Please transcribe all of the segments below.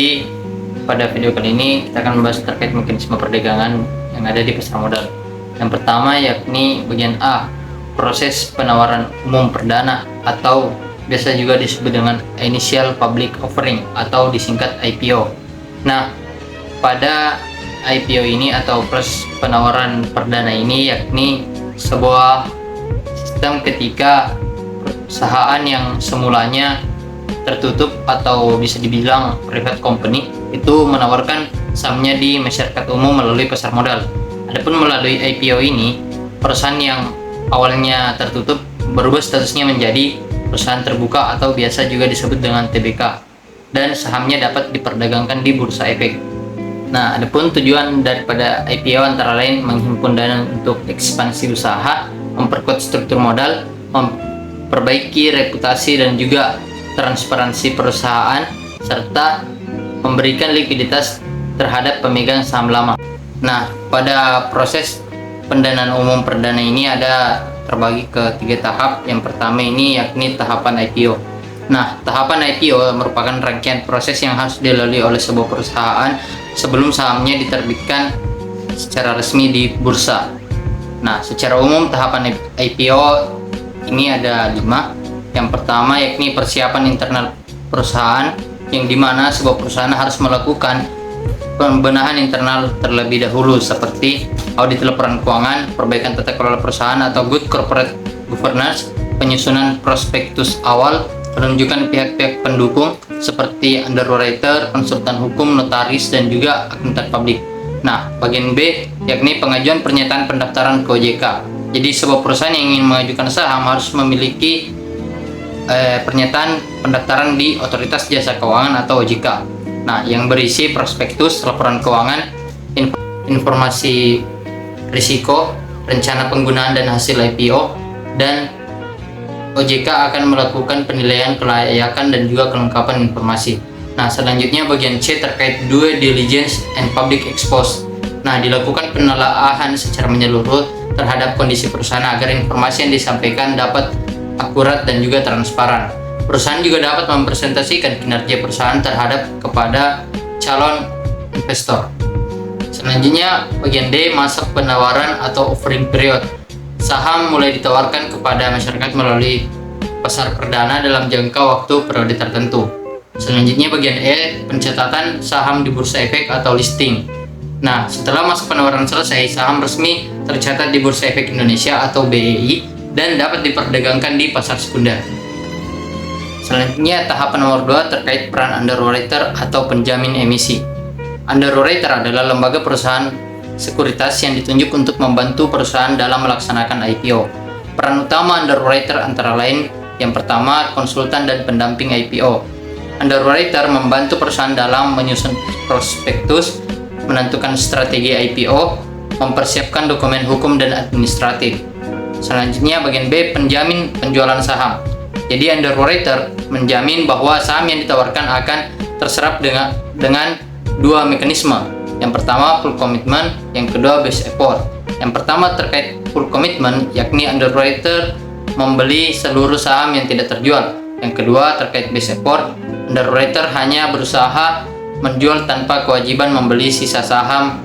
Jadi pada video kali ini kita akan membahas terkait mekanisme perdagangan yang ada di pasar modal. Yang pertama yakni bagian A, proses penawaran umum perdana atau biasa juga disebut dengan Initial Public Offering atau disingkat IPO. Nah, pada IPO ini atau proses penawaran perdana ini yakni sebuah sistem ketika perusahaan yang semulanya tertutup atau bisa dibilang private company itu menawarkan sahamnya di masyarakat umum melalui pasar modal. Adapun melalui IPO ini, perusahaan yang awalnya tertutup berubah statusnya menjadi perusahaan terbuka atau biasa juga disebut dengan TBK, dan sahamnya dapat diperdagangkan di bursa efek. Nah, adapun tujuan daripada IPO antara lain menghimpun dana untuk ekspansi usaha, memperkuat struktur modal, memperbaiki reputasi dan juga transparansi perusahaan, serta memberikan likuiditas terhadap pemegang saham lama. Nah, pada proses pendanaan umum perdana ini ada terbagi ke 3 tahap. Yang pertama ini yakni tahapan IPO. Nah, tahapan IPO merupakan rangkaian proses yang harus dilalui oleh sebuah perusahaan sebelum sahamnya diterbitkan secara resmi di bursa. Nah, secara umum tahapan IPO ini ada 5. Yang pertama yakni persiapan internal perusahaan, yang dimana sebuah perusahaan harus melakukan pembenahan internal terlebih dahulu seperti audit laporan keuangan, perbaikan tata kelola perusahaan atau good corporate governance, penyusunan prospektus awal, penunjukan pihak-pihak pendukung seperti underwriter, konsultan hukum, notaris, dan juga akuntan publik. Nah, bagian B yakni pengajuan pernyataan pendaftaran ke OJK. Jadi sebuah perusahaan yang ingin mengajukan saham harus memiliki pernyataan pendaftaran di Otoritas Jasa Keuangan atau OJK. Nah, yang berisi prospektus, laporan keuangan, informasi risiko, rencana penggunaan dan hasil IPO, dan OJK akan melakukan penilaian kelayakan dan juga kelengkapan informasi. Nah, selanjutnya bagian C terkait due diligence and public expose. Nah, dilakukan penelaahan secara menyeluruh terhadap kondisi perusahaan agar informasi yang disampaikan dapat akurat dan juga transparan. Perusahaan juga dapat mempresentasikan kinerja perusahaan kepada calon investor. Selanjutnya bagian D, masa penawaran atau offering period. Saham mulai ditawarkan kepada masyarakat melalui pasar perdana dalam jangka waktu periode tertentu. Selanjutnya bagian E, pencatatan saham di bursa efek atau listing. Nah, setelah masa penawaran selesai, saham resmi tercatat di Bursa Efek Indonesia atau BEI dan dapat diperdagangkan di pasar sekunder. Selanjutnya tahapan nomor 2 terkait peran underwriter atau penjamin emisi. Underwriter adalah lembaga perusahaan sekuritas yang ditunjuk untuk membantu perusahaan dalam melaksanakan IPO. Peran utama underwriter antara lain yang pertama, konsultan dan pendamping IPO. Underwriter membantu perusahaan dalam menyusun prospektus, menentukan strategi IPO, mempersiapkan dokumen hukum dan administratif. Selanjutnya bagian B, penjamin penjualan saham. Jadi underwriter menjamin bahwa saham yang ditawarkan akan terserap dengan 2 mekanisme. Yang pertama full commitment, yang kedua best effort. Yang pertama terkait full commitment yakni underwriter membeli seluruh saham yang tidak terjual. Yang kedua terkait best effort, underwriter hanya berusaha menjual tanpa kewajiban membeli sisa saham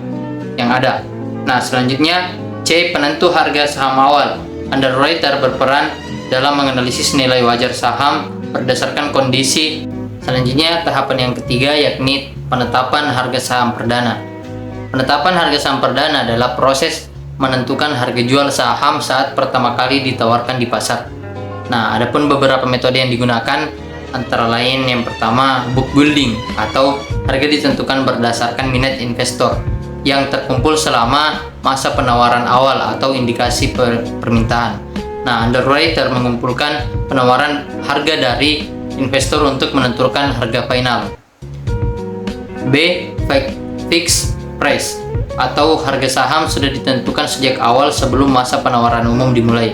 yang ada. Nah, selanjutnya C, penentu harga saham awal. Underwriter berperan dalam menganalisis nilai wajar saham berdasarkan kondisi. Selanjutnya tahapan yang ketiga yakni penetapan harga saham perdana. Penetapan harga saham perdana adalah proses menentukan harga jual saham saat pertama kali ditawarkan di pasar. Nah, adapun beberapa metode yang digunakan antara lain yang pertama book building atau harga ditentukan berdasarkan minat investor yang terkumpul selama masa penawaran awal atau indikasi permintaan. Nah, underwriter mengumpulkan penawaran harga dari investor untuk menentukan harga final. B, fixed price atau harga saham sudah ditentukan sejak awal sebelum masa penawaran umum dimulai.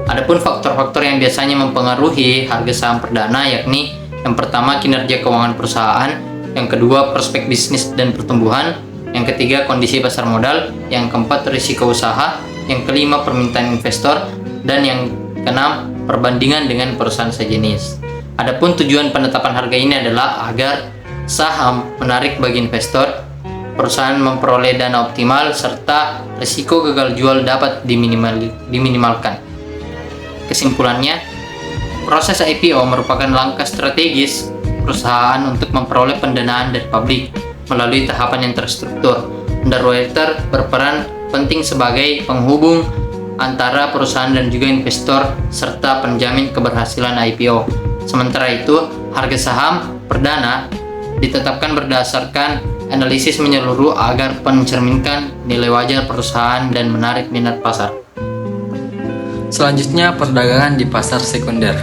Adapun faktor-faktor yang biasanya mempengaruhi harga saham perdana yakni yang pertama kinerja keuangan perusahaan, yang kedua prospek bisnis dan pertumbuhan, yang ketiga kondisi pasar modal, yang keempat risiko usaha, yang kelima permintaan investor, dan yang keenam perbandingan dengan perusahaan sejenis. Adapun tujuan penetapan harga ini adalah agar saham menarik bagi investor, perusahaan memperoleh dana optimal, serta risiko gagal jual dapat diminimalkan. Kesimpulannya, proses IPO merupakan langkah strategis perusahaan untuk memperoleh pendanaan dari publik melalui tahapan yang terstruktur. Underwriter berperan penting sebagai penghubung antara perusahaan dan juga investor serta penjamin keberhasilan IPO. Sementara itu, harga saham perdana ditetapkan berdasarkan analisis menyeluruh agar mencerminkan nilai wajar perusahaan dan menarik minat pasar. Selanjutnya, perdagangan di pasar sekunder.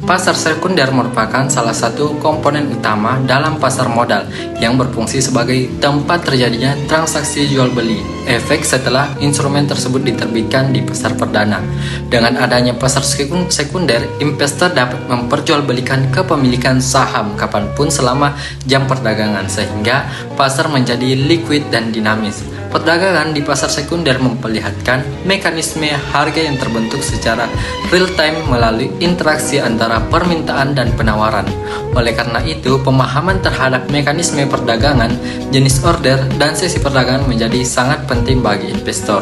Pasar sekunder merupakan salah satu komponen utama dalam pasar modal yang berfungsi sebagai tempat terjadinya transaksi jual beli efek setelah instrumen tersebut diterbitkan di pasar perdana. Dengan adanya pasar sekunder, investor dapat memperjualbelikan kepemilikan saham kapanpun selama jam perdagangan, sehingga pasar menjadi liquid dan dinamis. Perdagangan di pasar sekunder memperlihatkan mekanisme harga yang terbentuk secara real time melalui interaksi antara permintaan dan penawaran. Oleh karena itu, pemahaman terhadap mekanisme perdagangan, jenis order, dan sesi perdagangan menjadi sangat penting bagi investor.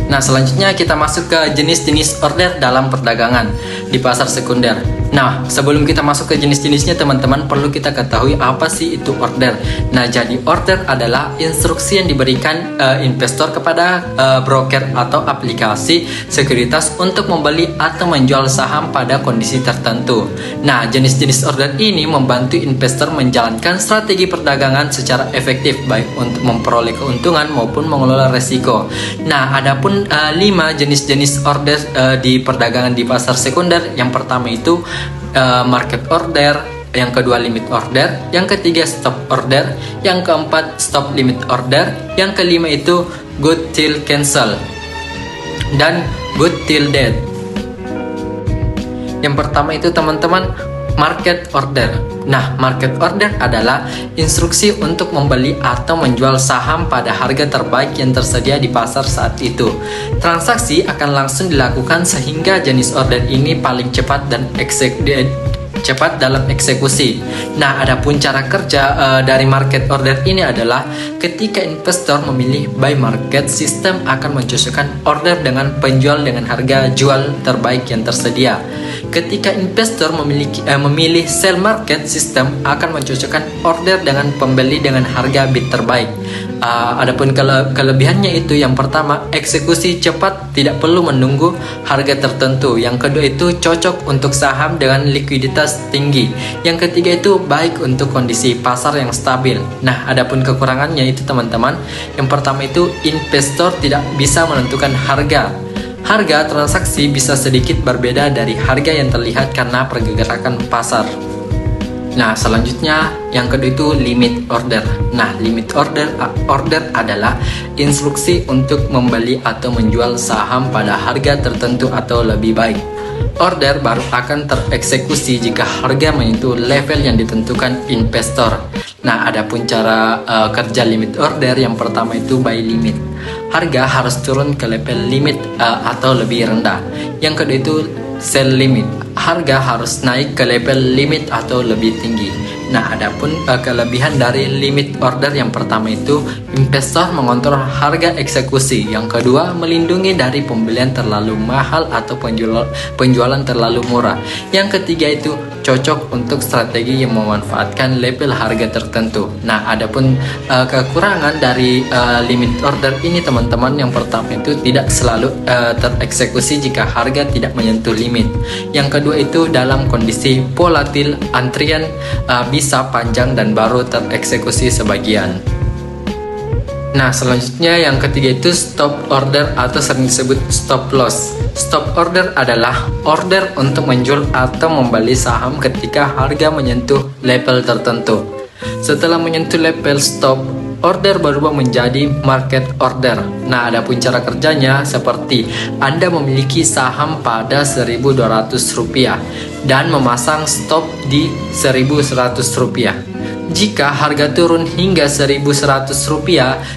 Selanjutnya kita masuk ke jenis-jenis order dalam perdagangan di pasar sekunder. Sebelum kita masuk ke jenis-jenisnya, teman-teman perlu kita ketahui apa sih itu order. Jadi order adalah instruksi yang diberikan investor kepada broker atau aplikasi sekuritas untuk membeli atau menjual saham pada kondisi tertentu. Jenis-jenis order ini membantu investor menjalankan strategi perdagangan secara efektif, baik untuk memperoleh keuntungan maupun mengelola resiko. Adapun 5 jenis-jenis order di perdagangan di pasar sekunder. Yang pertama itu market order, yang kedua limit order, yang ketiga stop order, yang keempat stop limit order, yang kelima itu good till cancel, dan good till dead. Yang pertama itu teman-teman market order. Market order adalah instruksi untuk membeli atau menjual saham pada harga terbaik yang tersedia di pasar saat itu. Transaksi akan langsung dilakukan sehingga jenis order ini paling cepat dan cepat dalam eksekusi. Adapun cara kerja dari market order ini adalah ketika investor memilih buy market, sistem akan mencocokkan order dengan penjual dengan harga jual terbaik yang tersedia. Ketika investor memilih sell market, sistem akan mencocokkan order dengan pembeli dengan harga bid terbaik. Adapun kelebihannya itu, yang pertama, eksekusi cepat, tidak perlu menunggu harga tertentu. Yang kedua itu cocok untuk saham dengan likuiditas tinggi. Yang ketiga itu baik untuk kondisi pasar yang stabil. Adapun kekurangannya itu teman-teman, yang pertama itu investor tidak bisa menentukan harga. Harga transaksi bisa sedikit berbeda dari harga yang terlihat karena pergerakan pasar. Selanjutnya yang kedua itu limit order. Limit order adalah instruksi untuk membeli atau menjual saham pada harga tertentu atau lebih baik. Order baru akan tereksekusi jika harga menyentuh level yang ditentukan investor. Adapun cara kerja limit order, yang pertama itu buy limit. Harga harus turun ke level limit atau lebih rendah. Yang kedua itu sell limit. Harga harus naik ke level limit atau lebih tinggi. Adapun kelebihan dari limit order, yang pertama itu investor mengontrol harga eksekusi. Yang kedua, melindungi dari pembelian terlalu mahal atau penjualan terlalu murah. Yang ketiga itu cocok untuk strategi yang memanfaatkan level harga tertentu. Adapun kekurangan dari limit order ini teman-teman, yang pertama itu tidak selalu tereksekusi jika harga tidak menyentuh limit. Yang kedua itu dalam kondisi volatil, antrian bisa panjang dan baru tereksekusi sebagian. Selanjutnya yang ketiga itu stop order atau sering disebut stop loss. Stop order adalah order untuk menjual atau membeli saham ketika harga menyentuh level tertentu. Setelah menyentuh level stop, order berubah menjadi market order. Adapun cara kerjanya seperti Anda memiliki saham pada Rp1.200 dan memasang stop di Rp1.100. Jika harga turun hingga Rp1.100,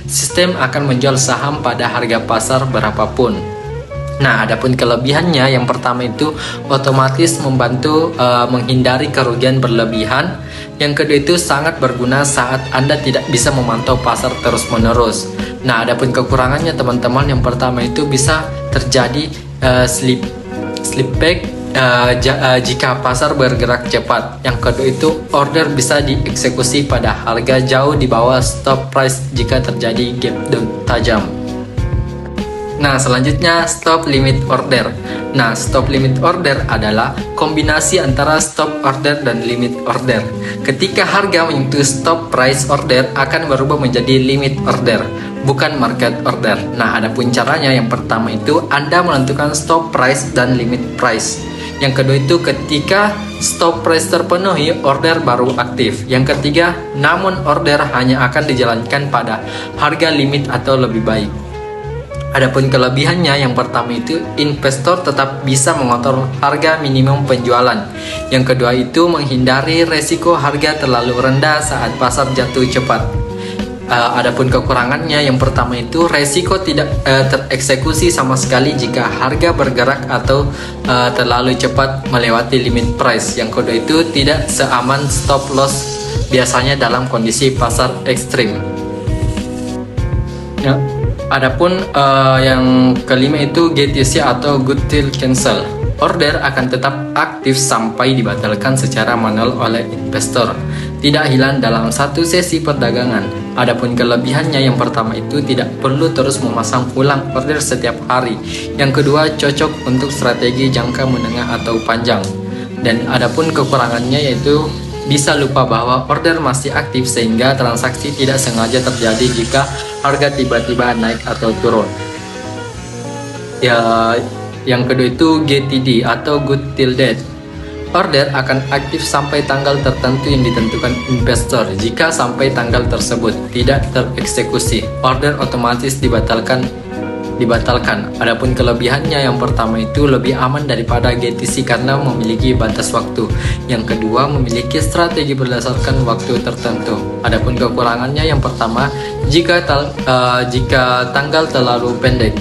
sistem akan menjual saham pada harga pasar berapapun. Adapun kelebihannya, yang pertama itu otomatis membantu menghindari kerugian berlebihan. Yang kedua itu sangat berguna saat Anda tidak bisa memantau pasar terus-menerus. Nah, adapun kekurangannya teman-teman, yang pertama itu bisa terjadi slip back jika pasar bergerak cepat. Yang kedua itu order bisa dieksekusi pada harga jauh di bawah stop price jika terjadi gap down tajam. Nah, selanjutnya stop limit order. Nah, stop limit order adalah kombinasi antara stop order dan limit order. Ketika harga menyentuh stop price order akan berubah menjadi limit order, bukan market order. Nah, adapun caranya, yang pertama itu Anda menentukan stop price dan limit price. Yang kedua itu ketika stop price terpenuhi, order baru aktif. Yang ketiga, namun order hanya akan dijalankan pada harga limit atau lebih baik. Adapun kelebihannya, yang pertama itu investor tetap bisa mengontrol harga minimum penjualan. Yang kedua itu menghindari resiko harga terlalu rendah saat pasar jatuh cepat. Adapun kekurangannya, yang pertama itu resiko tidak tereksekusi sama sekali jika harga bergerak atau terlalu cepat melewati limit price. Yang kedua itu tidak seaman stop loss biasanya dalam kondisi pasar ekstrim. Ya. Adapun yang kelima itu GTC atau Good Till Cancel. Order akan tetap aktif sampai dibatalkan secara manual oleh investor, tidak hilang dalam satu sesi perdagangan. Adapun kelebihannya, yang pertama itu tidak perlu terus memasang ulang order setiap hari. Yang kedua, cocok untuk strategi jangka menengah atau panjang. Dan adapun kekurangannya yaitu bisa lupa bahwa order masih aktif sehingga transaksi tidak sengaja terjadi jika harga tiba-tiba naik atau turun. Yang kedua itu GTD atau Good Till Dead. Order akan aktif sampai tanggal tertentu yang ditentukan investor. Jika sampai tanggal tersebut tidak tereksekusi, order otomatis dibatalkan. Adapun kelebihannya, yang pertama itu lebih aman daripada GTC karena memiliki batas waktu. Yang kedua, memiliki strategi berdasarkan waktu tertentu. Adapun kekurangannya, yang pertama, jika tanggal terlalu pendek.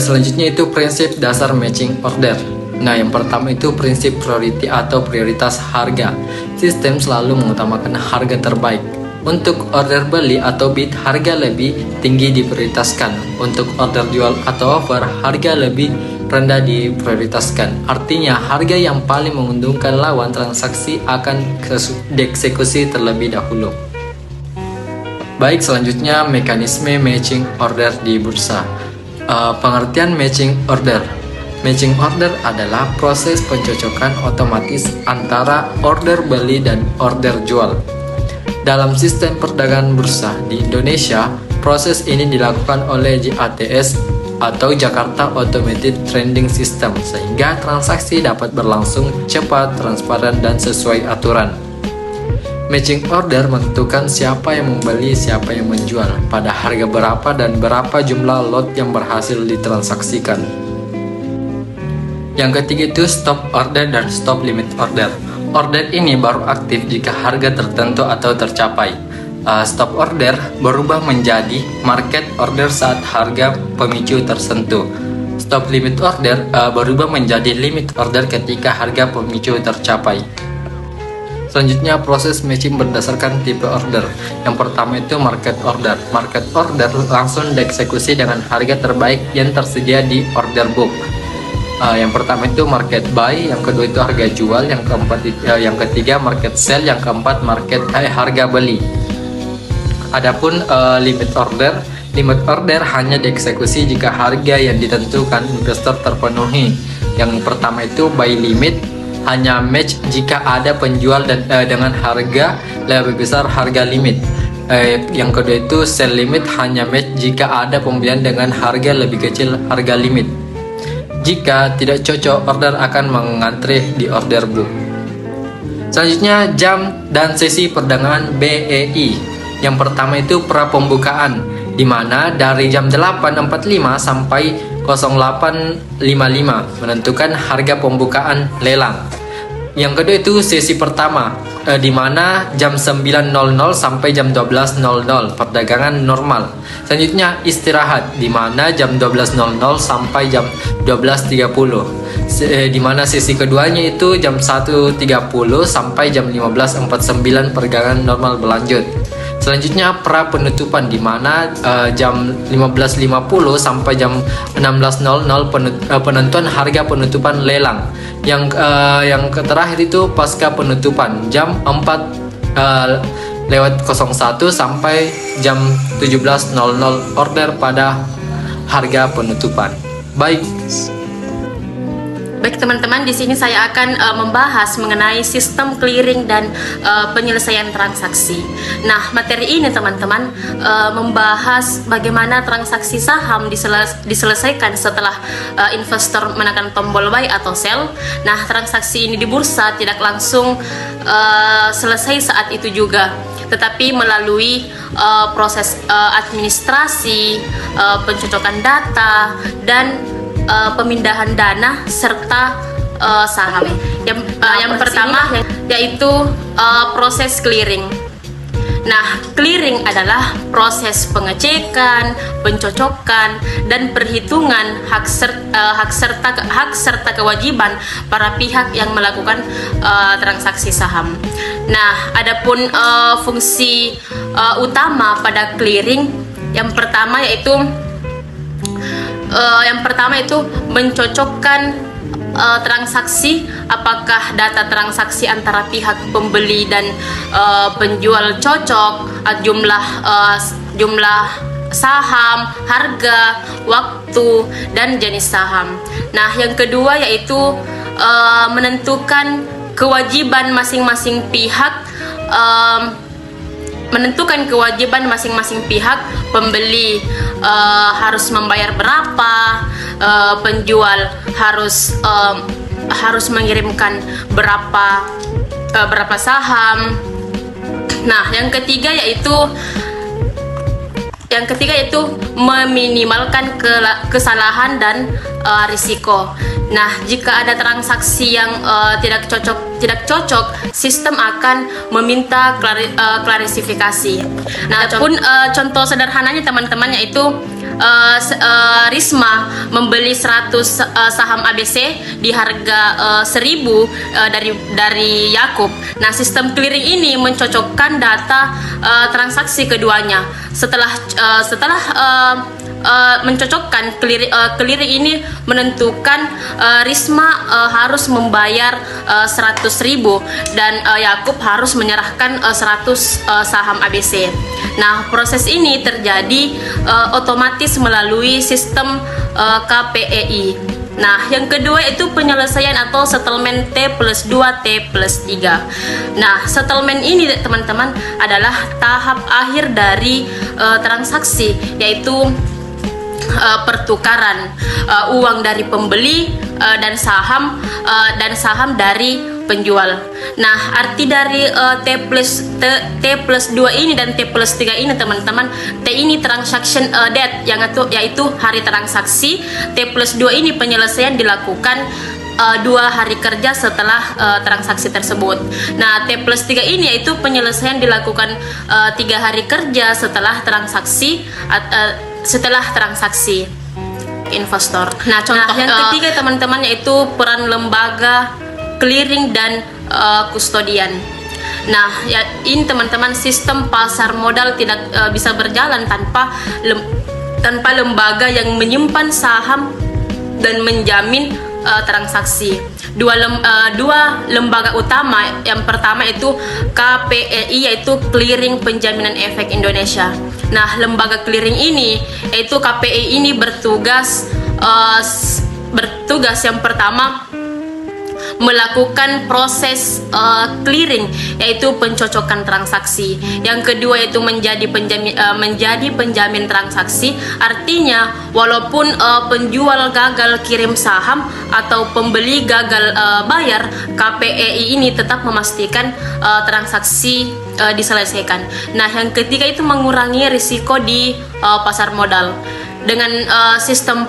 Selanjutnya itu prinsip dasar matching order. Nah, yang pertama itu prinsip priority atau prioritas harga. Sistem selalu mengutamakan harga terbaik. Untuk order beli atau bid, harga lebih tinggi diprioritaskan. Untuk order jual atau offer, harga lebih rendah diprioritaskan. Artinya, harga yang paling menguntungkan lawan transaksi akan dieksekusi terlebih dahulu. Baik, selanjutnya mekanisme matching order di bursa. Pengertian matching order. Matching order adalah proses pencocokan otomatis antara order beli dan order jual. Dalam sistem perdagangan bursa di Indonesia, proses ini dilakukan oleh JATS atau Jakarta Automated Trading System sehingga transaksi dapat berlangsung cepat, transparan, dan sesuai aturan. Matching order menentukan siapa yang membeli, siapa yang menjual, pada harga berapa dan berapa jumlah lot yang berhasil ditransaksikan. Yang ketiga itu stop order dan stop limit order. Order ini baru aktif jika harga tertentu atau tercapai. Stop order berubah menjadi market order saat harga pemicu tersentuh. Stop limit order berubah menjadi limit order ketika harga pemicu tercapai. Selanjutnya proses matching berdasarkan tipe order. Yang pertama itu market order. Market order langsung dieksekusi dengan harga terbaik yang tersedia di order book. Yang pertama itu market buy, yang kedua itu harga jual, yang ketiga market sell, yang keempat harga beli. Adapun limit order hanya dieksekusi jika harga yang ditentukan investor terpenuhi. Yang pertama itu buy limit hanya match jika ada penjual dengan harga lebih besar harga limit. Yang kedua itu sell limit hanya match jika ada pembelian dengan harga lebih kecil harga limit. Jika tidak cocok, order akan mengantri di order book. Selanjutnya jam dan sesi perdagangan BEI. Yang pertama itu pra pembukaan, di mana dari jam 8.45 sampai 08.55 menentukan harga pembukaan lelang. Yang kedua itu sesi pertama, di mana jam 9.00 sampai jam 12.00 perdagangan normal. Selanjutnya istirahat, di mana jam 12.00 sampai jam 12.30. Di mana sesi keduanya itu jam 1.30 sampai jam 15.49 perdagangan normal berlanjut. Selanjutnya pra penutupan, di mana jam 15.50 sampai jam 16.00 penentuan harga penutupan lelang. Yang terakhir itu pasca penutupan jam 4:01 sampai jam 17.00 order pada harga penutupan. Baik teman-teman, di sini saya akan membahas mengenai sistem clearing dan penyelesaian transaksi. Nah, materi ini teman-teman membahas bagaimana transaksi saham diselesaikan setelah investor menekan tombol buy atau sell. Nah, transaksi ini di bursa tidak langsung selesai saat itu juga, tetapi melalui proses administrasi, pencocokan data, dan pemindahan dana serta saham. Yang pertama yaitu proses clearing. Nah, clearing adalah proses pengecekan, pencocokan, dan perhitungan hak serta kewajiban para pihak yang melakukan transaksi saham. Nah, adapun fungsi utama pada clearing yang pertama yaitu mencocokkan transaksi, apakah data transaksi antara pihak pembeli dan penjual cocok, jumlah saham, harga, waktu, dan jenis saham. Nah, yang kedua yaitu menentukan kewajiban masing-masing pihak, pembeli harus membayar berapa, penjual harus mengirimkan berapa saham. Nah, yang ketiga yaitu meminimalkan kesalahan dan risiko. Nah, jika ada transaksi yang tidak cocok, sistem akan meminta klarifikasi. Nah, contoh sederhananya teman-teman yaitu Risma membeli 100 saham ABC di harga 1.000 dari Yakub. Nah, sistem clearing ini mencocokkan data transaksi keduanya. Setelah mencocokkan clearing ini menentukan Risma harus membayar 100.000 dan Yakub harus menyerahkan 100 saham ABC. Nah, proses ini terjadi otomatis melalui sistem KPEI. Nah, yang kedua itu penyelesaian atau settlement T+2, T+3. Nah, settlement ini teman-teman adalah tahap akhir dari transaksi, yaitu pertukaran uang dari pembeli dan saham dari penjual. Nah, arti dari T+2 ini dan T+3 ini teman-teman, T ini transaction date yaitu hari transaksi. T+2 ini penyelesaian dilakukan 2 hari kerja setelah transaksi tersebut. Nah, T+3 ini yaitu penyelesaian dilakukan 3 hari kerja setelah transaksi investor. Nah, contoh yang ketiga teman-teman yaitu peran lembaga clearing dan kustodian. Nah, ya, ini teman-teman, sistem pasar modal tidak bisa berjalan tanpa lembaga yang menyimpan saham dan menjamin transaksi. Dua lembaga utama, yang pertama itu KPEI yaitu Clearing Penjaminan Efek Indonesia. Nah, lembaga clearing ini yaitu KPEI ini bertugas yang pertama melakukan proses clearing yaitu pencocokan transaksi. Yang kedua yaitu menjadi penjamin transaksi. Artinya walaupun penjual gagal kirim saham atau pembeli gagal bayar, KPEI ini tetap memastikan transaksi diselesaikan. Nah, yang ketiga itu mengurangi risiko di pasar modal. dengan sistem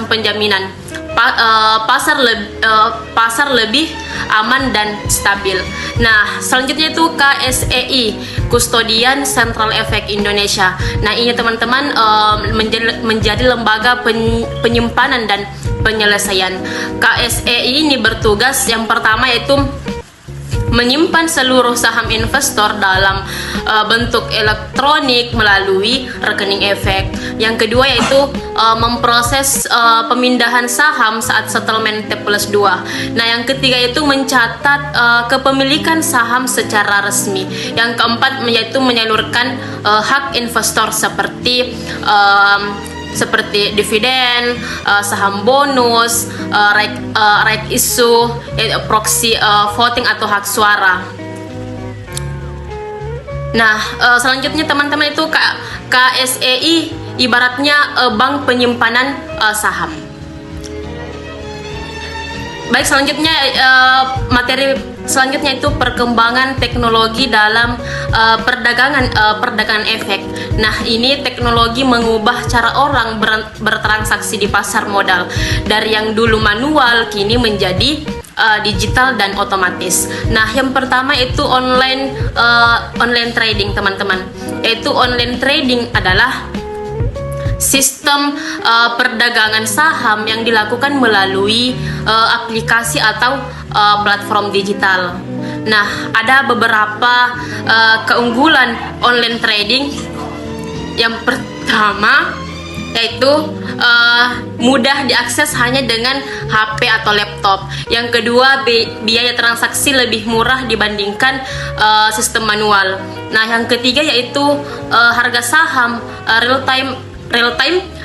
penjaminan pasar lebih aman dan stabil. Nah, selanjutnya itu KSEI, Kustodian Central Efek Indonesia. Nah, ini teman-teman menjadi lembaga penyimpanan dan penyelesaian. KSEI ini bertugas yang pertama yaitu menyimpan seluruh saham investor dalam bentuk elektronik melalui rekening efek. Yang kedua yaitu memproses pemindahan saham saat settlement T+2. Nah, yang ketiga itu mencatat kepemilikan saham secara resmi. Yang keempat yaitu menyalurkan hak investor seperti dividen, saham bonus, right issue, proxy voting atau hak suara. Nah, selanjutnya teman-teman itu KSEI ibaratnya bank penyimpanan saham. Baik, selanjutnya materi selanjutnya itu perkembangan teknologi dalam perdagangan efek. Nah, ini teknologi mengubah cara orang bertransaksi di pasar modal dari yang dulu manual kini menjadi digital dan otomatis. Nah, yang pertama itu online trading, teman-teman. Yaitu online trading adalah sistem perdagangan saham yang dilakukan melalui aplikasi atau platform digital. Nah, ada beberapa keunggulan online trading. Yang pertama yaitu mudah diakses hanya dengan HP atau laptop. Yang kedua, biaya transaksi lebih murah dibandingkan sistem manual. Nah, yang ketiga yaitu harga saham real time.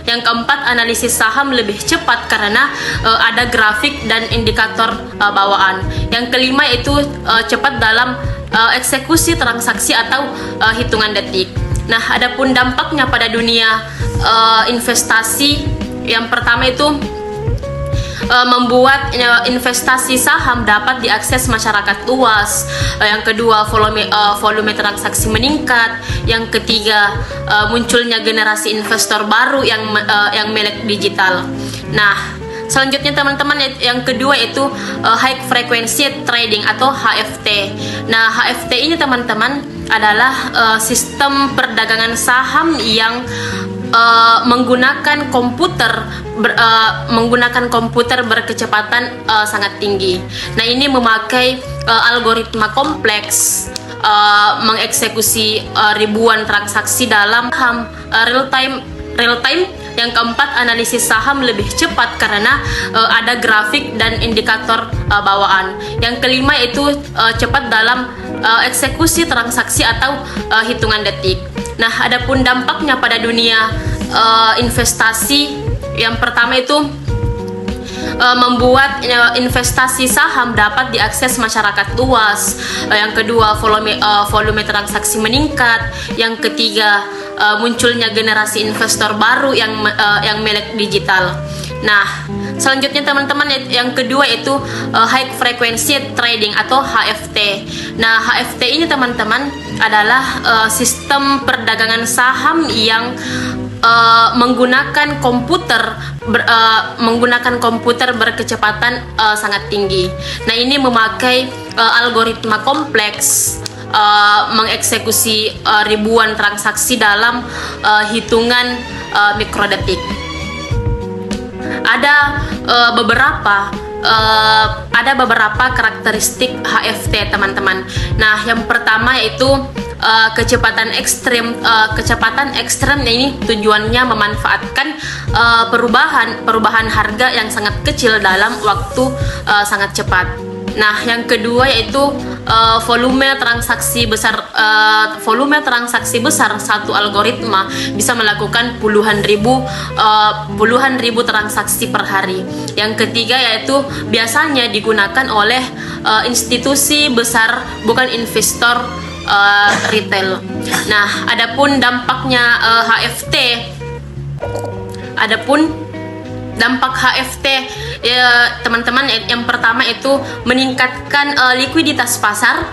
Yang keempat, analisis saham lebih cepat karena ada grafik dan indikator bawaan. Yang kelima itu cepat dalam eksekusi transaksi atau hitungan detik. Nah, adapun dampaknya pada dunia investasi, yang pertama itu membuat investasi saham dapat diakses masyarakat luas. Yang kedua, volume transaksi meningkat. Yang ketiga, munculnya generasi investor baru yang melek digital. Nah, selanjutnya teman-teman, yang kedua itu high frequency trading atau HFT. Nah, HFT ini teman-teman adalah sistem perdagangan saham yang menggunakan komputer berkecepatan sangat tinggi. Nah, ini memakai algoritma kompleks, mengeksekusi ribuan transaksi dalam saham real time. Yang keempat, analisis saham lebih cepat karena ada grafik dan indikator bawaan. Yang kelima itu cepat dalam eksekusi transaksi atau hitungan detik. Nah, adapun dampaknya pada dunia investasi, yang pertama itu membuat investasi saham dapat diakses masyarakat luas. Yang kedua, volume transaksi meningkat. Yang ketiga, munculnya generasi investor baru yang melek digital. Nah, selanjutnya teman-teman, yang kedua itu high frequency trading atau HFT. Nah, HFT ini teman-teman adalah sistem perdagangan saham yang menggunakan komputer berkecepatan sangat tinggi. Nah, ini memakai algoritma kompleks, mengeksekusi ribuan transaksi dalam hitungan mikrodetik. Ada beberapa karakteristik HFT, teman-teman. Nah, yang pertama yaitu kecepatan ekstrem. Ini tujuannya memanfaatkan perubahan harga yang sangat kecil dalam waktu sangat cepat. Nah, yang kedua yaitu volume transaksi besar. Satu algoritma bisa melakukan puluhan ribu transaksi per hari. Yang ketiga yaitu biasanya digunakan oleh institusi besar, bukan investor retail. Nah, adapun dampaknya HFT, dampak HFT ya teman-teman, yang pertama itu meningkatkan likuiditas pasar,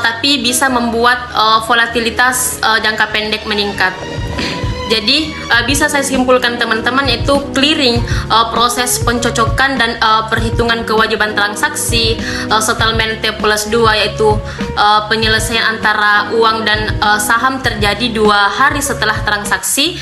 tapi bisa membuat volatilitas jangka pendek meningkat. Jadi bisa saya simpulkan teman-teman, yaitu clearing, proses pencocokan dan perhitungan kewajiban transaksi, settlement T+2 yaitu penyelesaian antara uang dan saham terjadi 2 hari setelah transaksi,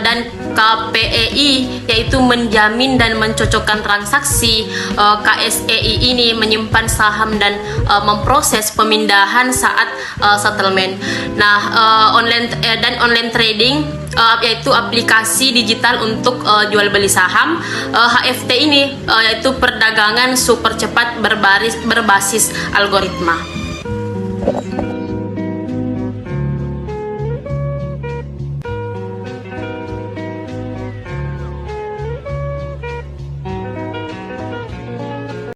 dan KPEI yaitu menjamin dan mencocokkan transaksi. KSEI ini menyimpan saham dan memproses pemindahan saat settlement. Nah, online trading yaitu aplikasi digital untuk jual beli saham. HFT ini yaitu perdagangan super cepat berbasis algoritma.